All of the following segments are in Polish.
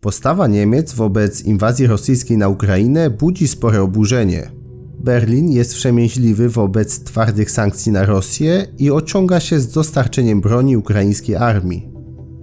Postawa Niemiec wobec inwazji rosyjskiej na Ukrainę budzi spore oburzenie. Berlin jest wstrzemięźliwy wobec twardych sankcji na Rosję i ociąga się z dostarczeniem broni ukraińskiej armii.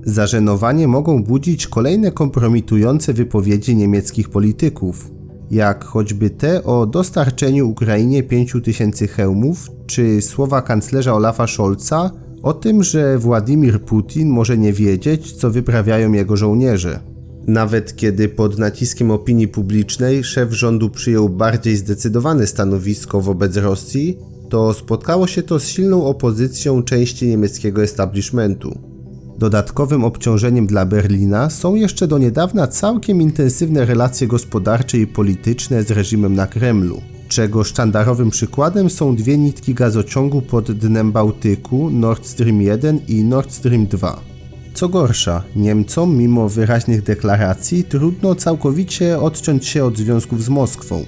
Zażenowanie mogą budzić kolejne kompromitujące wypowiedzi niemieckich polityków, jak choćby te o dostarczeniu Ukrainie 5000 hełmów, czy słowa kanclerza Olafa Scholza o tym, że Władimir Putin może nie wiedzieć, co wyprawiają jego żołnierze. Nawet kiedy pod naciskiem opinii publicznej szef rządu przyjął bardziej zdecydowane stanowisko wobec Rosji, to spotkało się to z silną opozycją części niemieckiego establishmentu. Dodatkowym obciążeniem dla Berlina są jeszcze do niedawna całkiem intensywne relacje gospodarcze i polityczne z reżimem na Kremlu, czego sztandarowym przykładem są dwie nitki gazociągu pod dnem Bałtyku, Nord Stream 1 i Nord Stream 2. Co gorsza, Niemcom mimo wyraźnych deklaracji trudno całkowicie odciąć się od związków z Moskwą.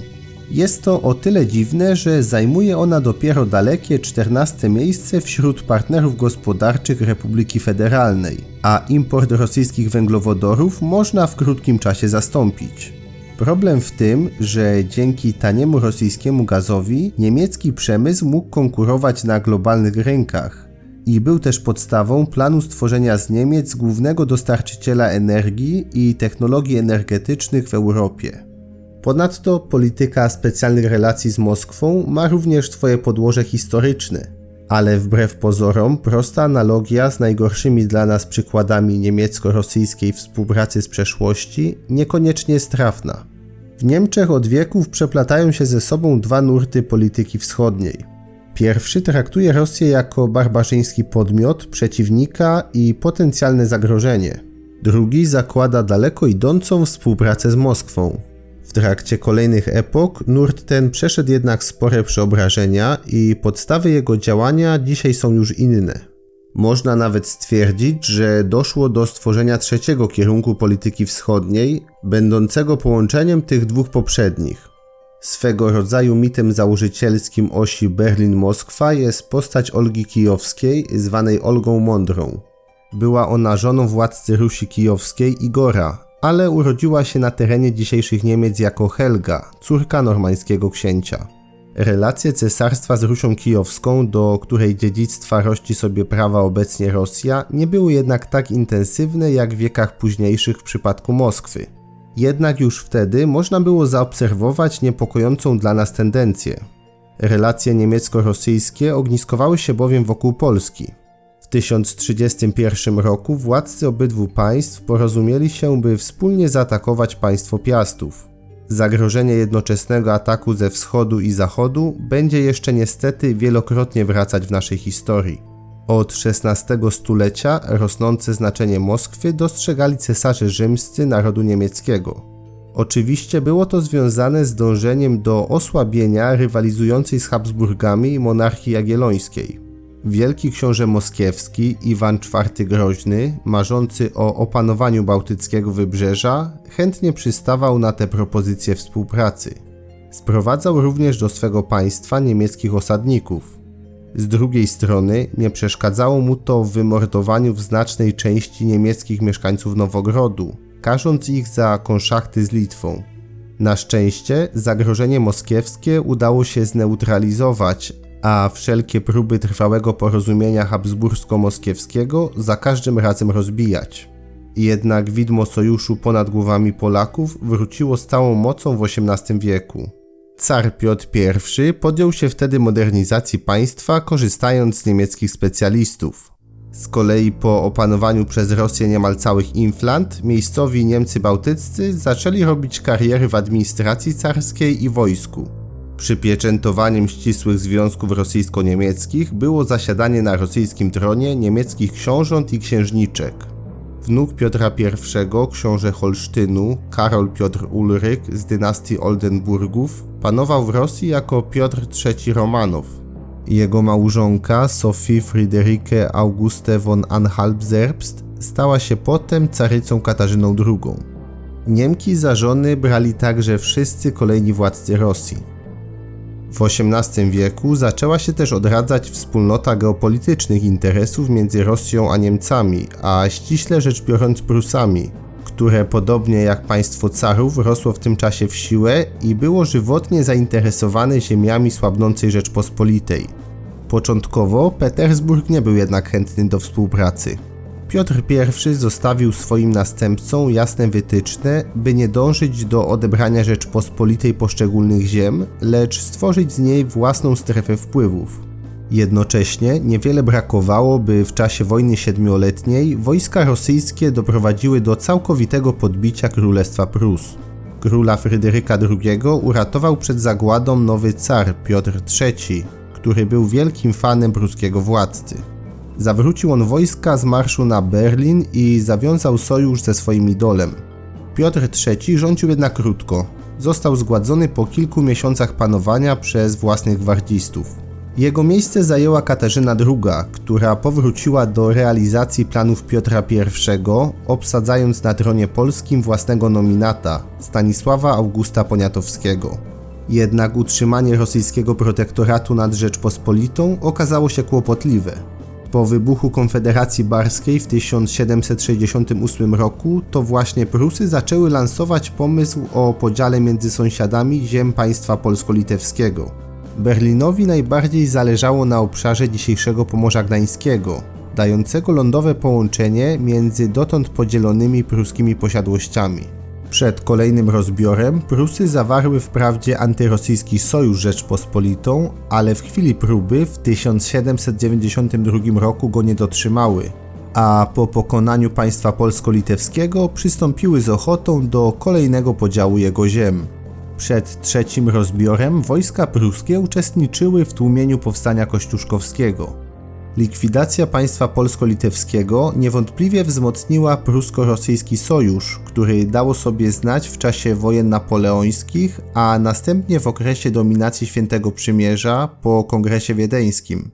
Jest to o tyle dziwne, że zajmuje ona dopiero dalekie 14. miejsce wśród partnerów gospodarczych Republiki Federalnej, a import rosyjskich węglowodorów można w krótkim czasie zastąpić. Problem w tym, że dzięki taniemu rosyjskiemu gazowi niemiecki przemysł mógł konkurować na globalnych rynkach i był też podstawą planu stworzenia z Niemiec głównego dostarczyciela energii i technologii energetycznych w Europie. Ponadto polityka specjalnych relacji z Moskwą ma również swoje podłoże historyczne, ale wbrew pozorom prosta analogia z najgorszymi dla nas przykładami niemiecko-rosyjskiej współpracy z przeszłości niekoniecznie jest trafna. W Niemczech od wieków przeplatają się ze sobą dwa nurty polityki wschodniej. Pierwszy traktuje Rosję jako barbarzyński podmiot, przeciwnika i potencjalne zagrożenie. Drugi zakłada daleko idącą współpracę z Moskwą. W trakcie kolejnych epok nurt ten przeszedł jednak spore przeobrażenia i podstawy jego działania dzisiaj są już inne. Można nawet stwierdzić, że doszło do stworzenia trzeciego kierunku polityki wschodniej, będącego połączeniem tych dwóch poprzednich. Swego rodzaju mitem założycielskim osi Berlin-Moskwa jest postać Olgi Kijowskiej, zwanej Olgą Mądrą. Była ona żoną władcy Rusi Kijowskiej Igora, ale urodziła się na terenie dzisiejszych Niemiec jako Helga, córka normańskiego księcia. Relacje cesarstwa z Rusią Kijowską, do której dziedzictwa rości sobie prawa obecnie Rosja, nie były jednak tak intensywne jak w wiekach późniejszych w przypadku Moskwy. Jednak już wtedy można było zaobserwować niepokojącą dla nas tendencję. Relacje niemiecko-rosyjskie ogniskowały się bowiem wokół Polski. W 1031 roku władcy obydwu państw porozumieli się, by wspólnie zaatakować państwo Piastów. Zagrożenie jednoczesnego ataku ze wschodu i zachodu będzie jeszcze niestety wielokrotnie wracać w naszej historii. Od XVI stulecia rosnące znaczenie Moskwy dostrzegali cesarze rzymscy narodu niemieckiego. Oczywiście było to związane z dążeniem do osłabienia rywalizującej z Habsburgami monarchii jagiellońskiej. Wielki książę moskiewski Iwan IV Groźny, marzący o opanowaniu bałtyckiego wybrzeża, chętnie przystawał na te propozycje współpracy. Sprowadzał również do swego państwa niemieckich osadników. Z drugiej strony nie przeszkadzało mu to w wymordowaniu w znacznej części niemieckich mieszkańców Nowogrodu, karząc ich za konszachty z Litwą. Na szczęście zagrożenie moskiewskie udało się zneutralizować, a wszelkie próby trwałego porozumienia habsbursko-moskiewskiego za każdym razem rozbijać. Jednak widmo sojuszu ponad głowami Polaków wróciło z całą mocą w XVIII wieku. Car Piotr I podjął się wtedy modernizacji państwa, korzystając z niemieckich specjalistów. Z kolei po opanowaniu przez Rosję niemal całych Inflant, miejscowi Niemcy bałtyccy zaczęli robić kariery w administracji carskiej i wojsku. Przypieczętowaniem ścisłych związków rosyjsko-niemieckich było zasiadanie na rosyjskim tronie niemieckich książąt i księżniczek. Wnuk Piotra I, książę Holsztynu, Karol Piotr Ulryk z dynastii Oldenburgów, panował w Rosji jako Piotr III Romanow. Jego małżonka Sophie Friederike Auguste von Anhalt-Zerbst stała się potem carycą Katarzyną II. Niemki za żony brali także wszyscy kolejni władcy Rosji. W XVIII wieku zaczęła się też odradzać wspólnota geopolitycznych interesów między Rosją a Niemcami, a ściśle rzecz biorąc Prusami, które podobnie jak państwo carów rosło w tym czasie w siłę i było żywotnie zainteresowane ziemiami słabnącej Rzeczpospolitej. Początkowo Petersburg nie był jednak chętny do współpracy. Piotr I zostawił swoim następcom jasne wytyczne, by nie dążyć do odebrania Rzeczpospolitej poszczególnych ziem, lecz stworzyć z niej własną strefę wpływów. Jednocześnie niewiele brakowało, by w czasie wojny siedmioletniej wojska rosyjskie doprowadziły do całkowitego podbicia Królestwa Prus. Króla Fryderyka II uratował przed zagładą nowy car Piotr III, który był wielkim fanem pruskiego władcy. Zawrócił on wojska z marszu na Berlin i zawiązał sojusz ze swoim idolem. Piotr III rządził jednak krótko. Został zgładzony po kilku miesiącach panowania przez własnych gwardzistów. Jego miejsce zajęła Katarzyna II, która powróciła do realizacji planów Piotra I, obsadzając na tronie polskim własnego nominata, Stanisława Augusta Poniatowskiego. Jednak utrzymanie rosyjskiego protektoratu nad Rzeczpospolitą okazało się kłopotliwe. Po wybuchu Konfederacji Barskiej w 1768 roku to właśnie Prusy zaczęły lansować pomysł o podziale między sąsiadami ziem państwa polsko-litewskiego. Berlinowi najbardziej zależało na obszarze dzisiejszego Pomorza Gdańskiego, dającego lądowe połączenie między dotąd podzielonymi pruskimi posiadłościami. Przed kolejnym rozbiorem Prusy zawarły wprawdzie antyrosyjski sojusz z Rzeczpospolitą, ale w chwili próby w 1792 roku go nie dotrzymały, a po pokonaniu państwa polsko-litewskiego przystąpiły z ochotą do kolejnego podziału jego ziem. Przed trzecim rozbiorem wojska pruskie uczestniczyły w tłumieniu powstania kościuszkowskiego. Likwidacja państwa polsko-litewskiego niewątpliwie wzmocniła prusko-rosyjski sojusz, który dało sobie znać w czasie wojen napoleońskich, a następnie w okresie dominacji Świętego Przymierza po Kongresie Wiedeńskim.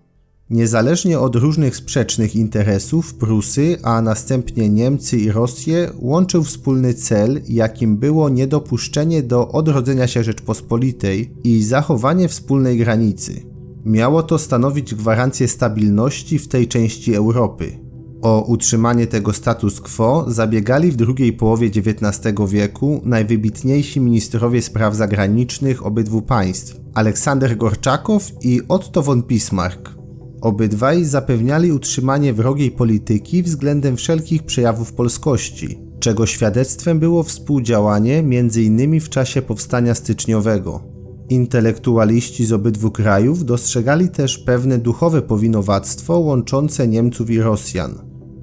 Niezależnie od różnych sprzecznych interesów, Prusy, a następnie Niemcy i Rosję łączył wspólny cel, jakim było niedopuszczenie do odrodzenia się Rzeczpospolitej i zachowanie wspólnej granicy. Miało to stanowić gwarancję stabilności w tej części Europy. O utrzymanie tego status quo zabiegali w drugiej połowie XIX wieku najwybitniejsi ministrowie spraw zagranicznych obydwu państw, Aleksander Gorczakow i Otto von Bismarck. Obydwaj zapewniali utrzymanie wrogiej polityki względem wszelkich przejawów polskości, czego świadectwem było współdziałanie m.in. w czasie powstania styczniowego. Intelektualiści z obydwu krajów dostrzegali też pewne duchowe powinowactwo łączące Niemców i Rosjan.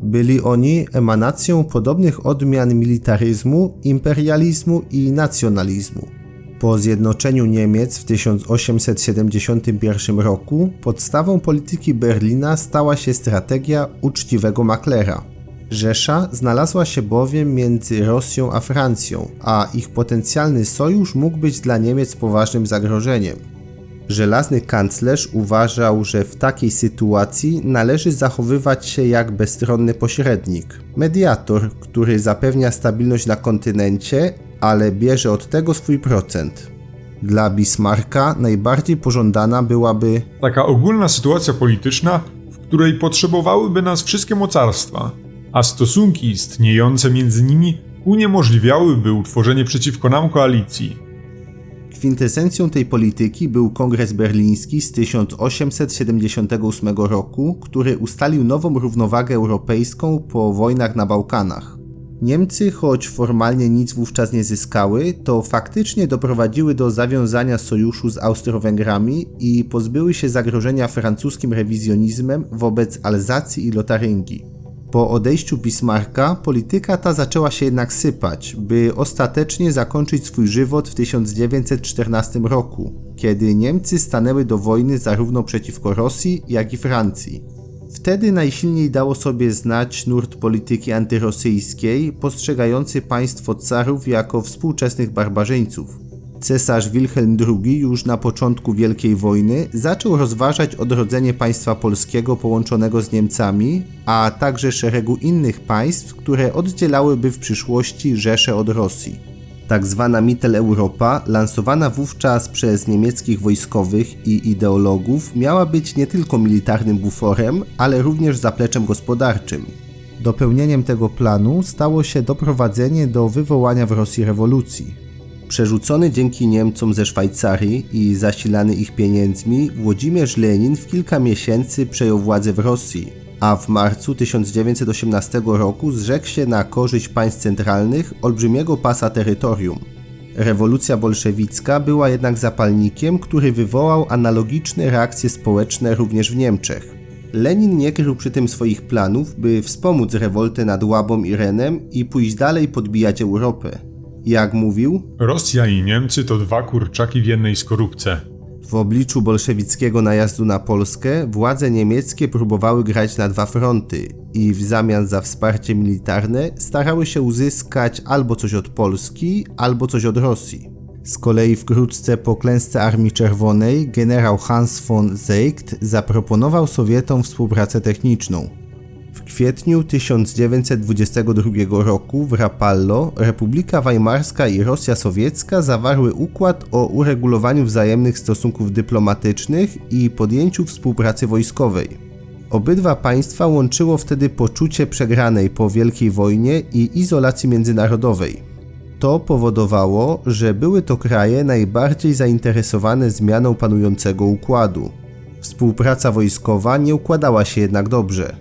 Byli oni emanacją podobnych odmian militaryzmu, imperializmu i nacjonalizmu. Po zjednoczeniu Niemiec w 1871 roku podstawą polityki Berlina stała się strategia uczciwego maklera. Rzesza znalazła się bowiem między Rosją a Francją, a ich potencjalny sojusz mógł być dla Niemiec poważnym zagrożeniem. Żelazny kanclerz uważał, że w takiej sytuacji należy zachowywać się jak bezstronny pośrednik, mediator, który zapewnia stabilność na kontynencie, ale bierze od tego swój procent. Dla Bismarcka najbardziej pożądana byłaby taka ogólna sytuacja polityczna, w której potrzebowałyby nas wszystkie mocarstwa, a stosunki istniejące między nimi uniemożliwiałyby utworzenie przeciwko nam koalicji. Kwintesencją tej polityki był Kongres Berliński z 1878 roku, który ustalił nową równowagę europejską po wojnach na Bałkanach. Niemcy, choć formalnie nic wówczas nie zyskały, to faktycznie doprowadziły do zawiązania sojuszu z Austro-Węgrami i pozbyły się zagrożenia francuskim rewizjonizmem wobec Alzacji i Lotaryngii. Po odejściu Bismarcka polityka ta zaczęła się jednak sypać, by ostatecznie zakończyć swój żywot w 1914 roku, kiedy Niemcy stanęły do wojny zarówno przeciwko Rosji, jak i Francji. Wtedy najsilniej dało sobie znać nurt polityki antyrosyjskiej, postrzegający państwo carów jako współczesnych barbarzyńców. Cesarz Wilhelm II już na początku Wielkiej Wojny zaczął rozważać odrodzenie państwa polskiego połączonego z Niemcami, a także szeregu innych państw, które oddzielałyby w przyszłości Rzeszę od Rosji. Tak zwana Mitteleuropa, lansowana wówczas przez niemieckich wojskowych i ideologów, miała być nie tylko militarnym buforem, ale również zapleczem gospodarczym. Dopełnieniem tego planu stało się doprowadzenie do wywołania w Rosji rewolucji. Przerzucony dzięki Niemcom ze Szwajcarii i zasilany ich pieniędzmi, Włodzimierz Lenin w kilka miesięcy przejął władzę w Rosji, a w marcu 1918 roku zrzekł się na korzyść państw centralnych olbrzymiego pasa terytorium. Rewolucja bolszewicka była jednak zapalnikiem, który wywołał analogiczne reakcje społeczne również w Niemczech. Lenin nie krył przy tym swoich planów, by wspomóc rewoltę nad Łabą i Renem i pójść dalej podbijać Europę. Jak mówił, Rosja i Niemcy to dwa kurczaki w jednej skorupce. w obliczu bolszewickiego najazdu na Polskę władze niemieckie próbowały grać na dwa fronty i w zamian za wsparcie militarne starały się uzyskać albo coś od Polski, albo coś od Rosji. Z kolei wkrótce po klęsce Armii Czerwonej generał Hans von Seeckt zaproponował Sowietom współpracę techniczną. W kwietniu 1922 roku w Rapallo Republika Weimarska i Rosja Sowiecka zawarły układ o uregulowaniu wzajemnych stosunków dyplomatycznych i podjęciu współpracy wojskowej. Obydwa państwa łączyło wtedy poczucie przegranej po Wielkiej Wojnie i izolacji międzynarodowej. To powodowało, że były to kraje najbardziej zainteresowane zmianą panującego układu. Współpraca wojskowa nie układała się jednak dobrze.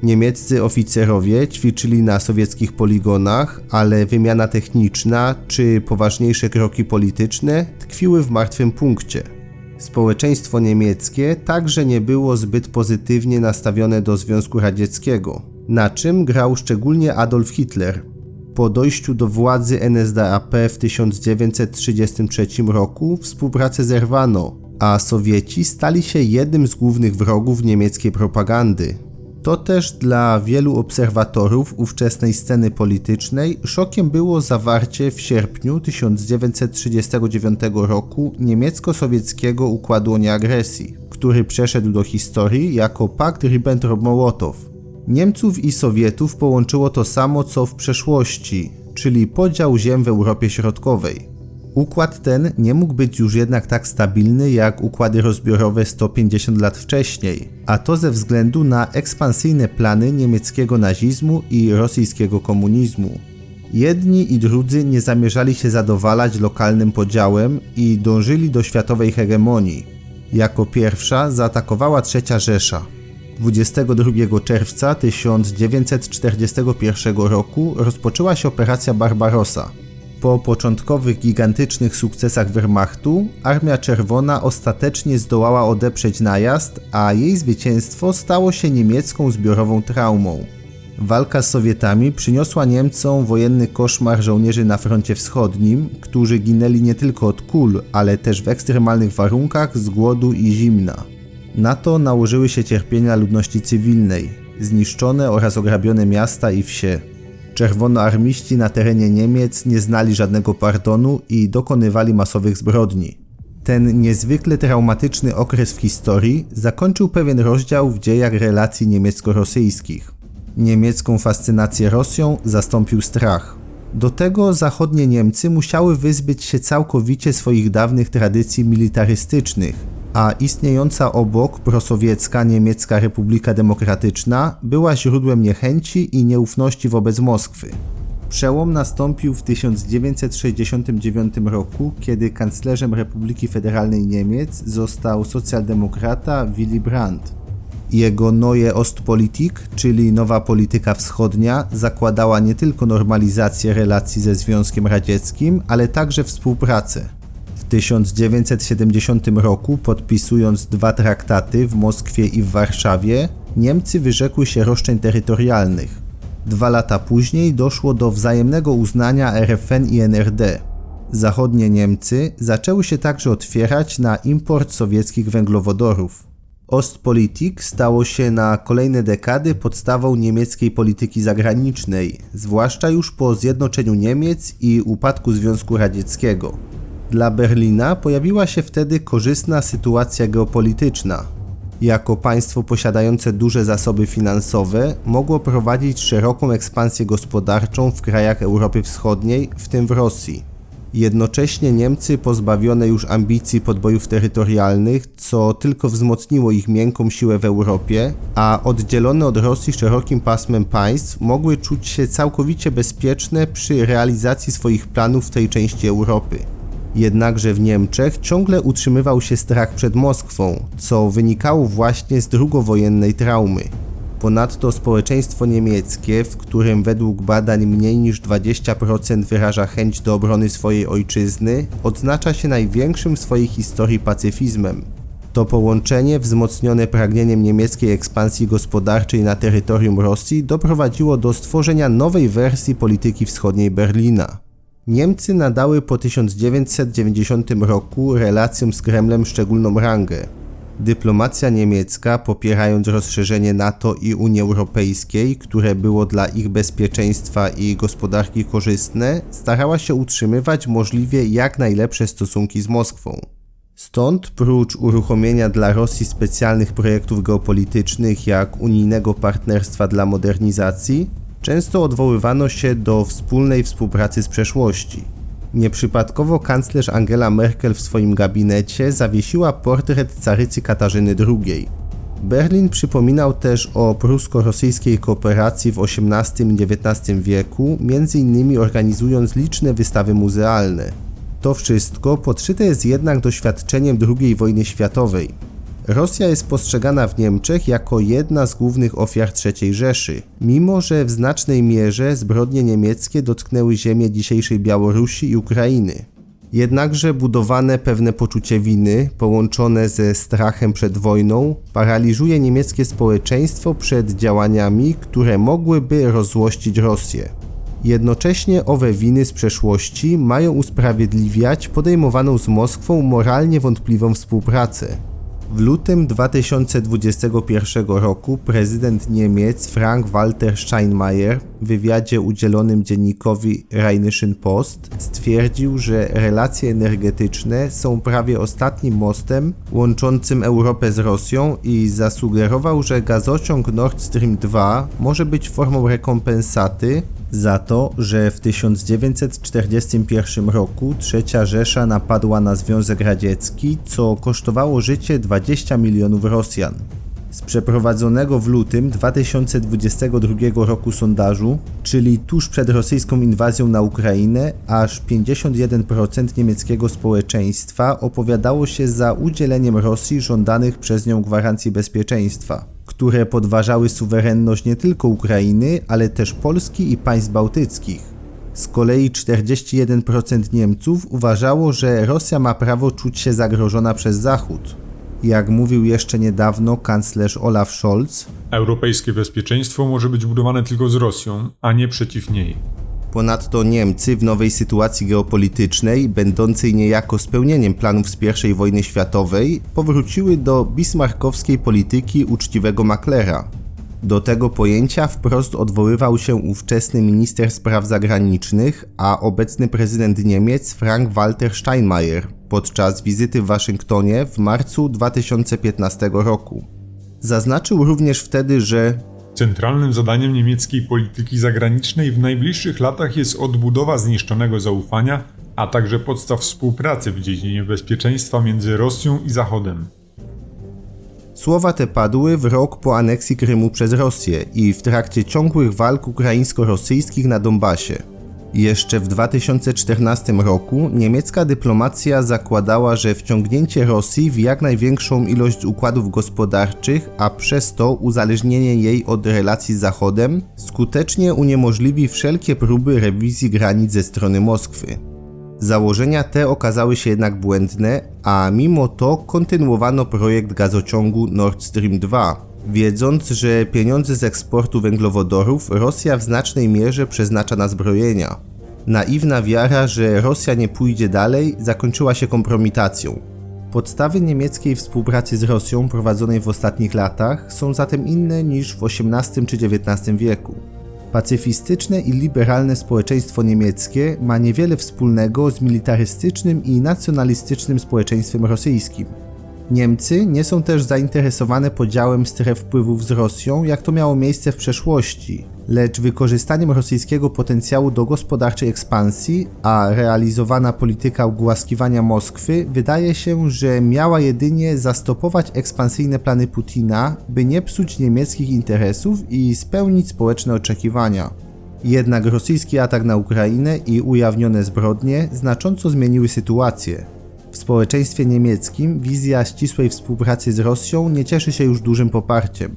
Niemieccy oficerowie ćwiczyli na sowieckich poligonach, ale wymiana techniczna czy poważniejsze kroki polityczne tkwiły w martwym punkcie. Społeczeństwo niemieckie także nie było zbyt pozytywnie nastawione do Związku Radzieckiego, na czym grał szczególnie Adolf Hitler. Po dojściu do władzy NSDAP w 1933 roku współpracę zerwano, a Sowieci stali się jednym z głównych wrogów niemieckiej propagandy. To też dla wielu obserwatorów ówczesnej sceny politycznej szokiem było zawarcie w sierpniu 1939 roku niemiecko-sowieckiego układu o nieagresji, który przeszedł do historii jako pakt Ribbentrop-Mołotow. Niemców i Sowietów połączyło to samo co w przeszłości, czyli podział ziem w Europie Środkowej. Układ ten nie mógł być już jednak tak stabilny jak układy rozbiorowe 150 lat wcześniej, a to ze względu na ekspansyjne plany niemieckiego nazizmu i rosyjskiego komunizmu. Jedni i drudzy nie zamierzali się zadowalać lokalnym podziałem i dążyli do światowej hegemonii. Jako pierwsza zaatakowała III Rzesza. 22 czerwca 1941 roku rozpoczęła się operacja Barbarossa. Po początkowych gigantycznych sukcesach Wehrmachtu, Armia Czerwona ostatecznie zdołała odeprzeć najazd, a jej zwycięstwo stało się niemiecką zbiorową traumą. Walka z Sowietami przyniosła Niemcom wojenny koszmar żołnierzy na froncie wschodnim, którzy ginęli nie tylko od kul, ale też w ekstremalnych warunkach z głodu i zimna. Na to nałożyły się cierpienia ludności cywilnej, zniszczone oraz ograbione miasta i wsie. Czerwonoarmiści na terenie Niemiec nie znali żadnego pardonu i dokonywali masowych zbrodni. Ten niezwykle traumatyczny okres w historii zakończył pewien rozdział w dziejach relacji niemiecko-rosyjskich. Niemiecką fascynację Rosją zastąpił strach. Do tego zachodnie Niemcy musiały wyzbyć się całkowicie swoich dawnych tradycji militarystycznych, a istniejąca obok prosowiecka Niemiecka Republika Demokratyczna była źródłem niechęci i nieufności wobec Moskwy. Przełom nastąpił w 1969 roku, kiedy kanclerzem Republiki Federalnej Niemiec został socjaldemokrata Willy Brandt. Jego Neue Ostpolitik, czyli nowa polityka wschodnia, zakładała nie tylko normalizację relacji ze Związkiem Radzieckim, ale także współpracę. W 1970 roku, podpisując 2 traktaty w Moskwie i w Warszawie, Niemcy wyrzekły się roszczeń terytorialnych. 2 lata później doszło do wzajemnego uznania RFN i NRD. Zachodnie Niemcy zaczęły się także otwierać na import sowieckich węglowodorów. Ostpolitik stało się na kolejne dekady podstawą niemieckiej polityki zagranicznej, zwłaszcza już po zjednoczeniu Niemiec i upadku Związku Radzieckiego. Dla Berlina pojawiła się wtedy korzystna sytuacja geopolityczna. Jako państwo posiadające duże zasoby finansowe mogło prowadzić szeroką ekspansję gospodarczą w krajach Europy Wschodniej, w tym w Rosji. Jednocześnie Niemcy, pozbawione już ambicji podbojów terytorialnych, co tylko wzmocniło ich miękką siłę w Europie, a oddzielone od Rosji szerokim pasmem państw, mogły czuć się całkowicie bezpieczne przy realizacji swoich planów w tej części Europy. Jednakże w Niemczech ciągle utrzymywał się strach przed Moskwą, co wynikało właśnie z drugowojennej traumy. Ponadto społeczeństwo niemieckie, w którym według badań mniej niż 20% wyraża chęć do obrony swojej ojczyzny, odznacza się największym w swojej historii pacyfizmem. To połączenie, wzmocnione pragnieniem niemieckiej ekspansji gospodarczej na terytorium Rosji, doprowadziło do stworzenia nowej wersji polityki wschodniej Berlina. Niemcy nadały po 1990 roku relacjom z Kremlem szczególną rangę. Dyplomacja niemiecka, popierając rozszerzenie NATO i Unii Europejskiej, które było dla ich bezpieczeństwa i gospodarki korzystne, starała się utrzymywać możliwie jak najlepsze stosunki z Moskwą. Stąd, prócz uruchomienia dla Rosji specjalnych projektów geopolitycznych jak unijnego partnerstwa dla modernizacji, często odwoływano się do wspólnej współpracy z przeszłości. Nieprzypadkowo kanclerz Angela Merkel w swoim gabinecie zawiesiła portret carycy Katarzyny II. Berlin przypominał też o prusko-rosyjskiej kooperacji w XVIII i XIX wieku, m.in. organizując liczne wystawy muzealne. To wszystko podszyte jest jednak doświadczeniem II wojny światowej. Rosja jest postrzegana w Niemczech jako jedna z głównych ofiar III Rzeszy, mimo że w znacznej mierze zbrodnie niemieckie dotknęły ziemię dzisiejszej Białorusi i Ukrainy. Jednakże budowane pewne poczucie winy, połączone ze strachem przed wojną, paraliżuje niemieckie społeczeństwo przed działaniami, które mogłyby rozzłościć Rosję. Jednocześnie owe winy z przeszłości mają usprawiedliwiać podejmowaną z Moskwą moralnie wątpliwą współpracę. W lutym 2021 roku prezydent Niemiec Frank-Walter Steinmeier w wywiadzie udzielonym dziennikowi Rheinischen Post stwierdził, że relacje energetyczne są prawie ostatnim mostem łączącym Europę z Rosją i zasugerował, że gazociąg Nord Stream 2 może być formą rekompensaty za to, że w 1941 roku III Rzesza napadła na Związek Radziecki, co kosztowało życie 20 milionów Rosjan. Z przeprowadzonego w lutym 2022 roku sondażu, czyli tuż przed rosyjską inwazją na Ukrainę, aż 51% niemieckiego społeczeństwa opowiadało się za udzieleniem Rosji żądanych przez nią gwarancji bezpieczeństwa, które podważały suwerenność nie tylko Ukrainy, ale też Polski i państw bałtyckich. Z kolei 41% Niemców uważało, że Rosja ma prawo czuć się zagrożona przez Zachód. Jak mówił jeszcze niedawno kanclerz Olaf Scholz, europejskie bezpieczeństwo może być budowane tylko z Rosją, a nie przeciw niej. Ponadto Niemcy w nowej sytuacji geopolitycznej, będącej niejako spełnieniem planów z I wojny światowej, powróciły do bismarckowskiej polityki uczciwego maklera. Do tego pojęcia wprost odwoływał się ówczesny minister spraw zagranicznych, a obecny prezydent Niemiec Frank-Walter Steinmeier podczas wizyty w Waszyngtonie w marcu 2015 roku. Zaznaczył również wtedy, że centralnym zadaniem niemieckiej polityki zagranicznej w najbliższych latach jest odbudowa zniszczonego zaufania, a także podstaw współpracy w dziedzinie bezpieczeństwa między Rosją i Zachodem. Słowa te padły w rok po aneksji Krymu przez Rosję i w trakcie ciągłych walk ukraińsko-rosyjskich na Donbasie. Jeszcze w 2014 roku niemiecka dyplomacja zakładała, że wciągnięcie Rosji w jak największą ilość układów gospodarczych, a przez to uzależnienie jej od relacji z Zachodem, skutecznie uniemożliwi wszelkie próby rewizji granic ze strony Moskwy. Założenia te okazały się jednak błędne, a mimo to kontynuowano projekt gazociągu Nord Stream 2, wiedząc, że pieniądze z eksportu węglowodorów Rosja w znacznej mierze przeznacza na zbrojenia. Naiwna wiara, że Rosja nie pójdzie dalej, zakończyła się kompromitacją. Podstawy niemieckiej współpracy z Rosją prowadzonej w ostatnich latach są zatem inne niż w XVIII czy XIX wieku. Pacyfistyczne i liberalne społeczeństwo niemieckie ma niewiele wspólnego z militarystycznym i nacjonalistycznym społeczeństwem rosyjskim. Niemcy nie są też zainteresowane podziałem stref wpływów z Rosją, jak to miało miejsce w przeszłości, lecz wykorzystaniem rosyjskiego potencjału do gospodarczej ekspansji, a realizowana polityka ugłaskiwania Moskwy wydaje się, że miała jedynie zastopować ekspansyjne plany Putina, by nie psuć niemieckich interesów i spełnić społeczne oczekiwania. Jednak rosyjski atak na Ukrainę i ujawnione zbrodnie znacząco zmieniły sytuację. W społeczeństwie niemieckim wizja ścisłej współpracy z Rosją nie cieszy się już dużym poparciem.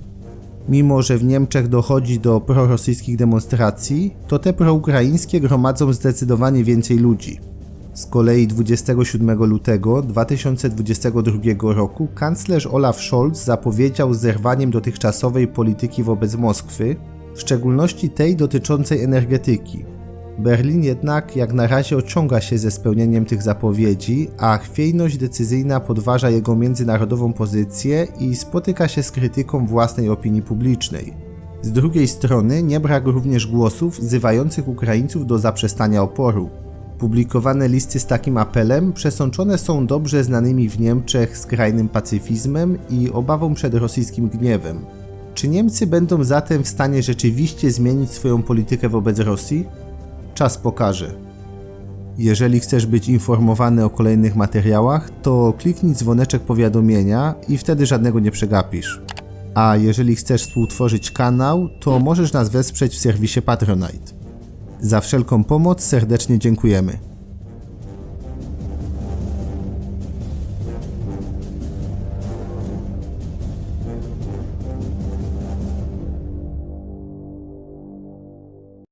Mimo że w Niemczech dochodzi do prorosyjskich demonstracji, to te proukraińskie gromadzą zdecydowanie więcej ludzi. Z kolei 27 lutego 2022 roku kanclerz Olaf Scholz zapowiedział zerwaniem dotychczasowej polityki wobec Moskwy, w szczególności tej dotyczącej energetyki. Berlin jednak jak na razie ociąga się ze spełnieniem tych zapowiedzi, a chwiejność decyzyjna podważa jego międzynarodową pozycję i spotyka się z krytyką własnej opinii publicznej. Z drugiej strony nie brak również głosów wzywających Ukraińców do zaprzestania oporu. Publikowane listy z takim apelem przesączone są dobrze znanymi w Niemczech skrajnym pacyfizmem i obawą przed rosyjskim gniewem. Czy Niemcy będą zatem w stanie rzeczywiście zmienić swoją politykę wobec Rosji? Czas pokaże. Jeżeli chcesz być informowany o kolejnych materiałach, to kliknij dzwoneczek powiadomienia i wtedy żadnego nie przegapisz. A jeżeli chcesz współtworzyć kanał, to możesz nas wesprzeć w serwisie Patronite. Za wszelką pomoc serdecznie dziękujemy.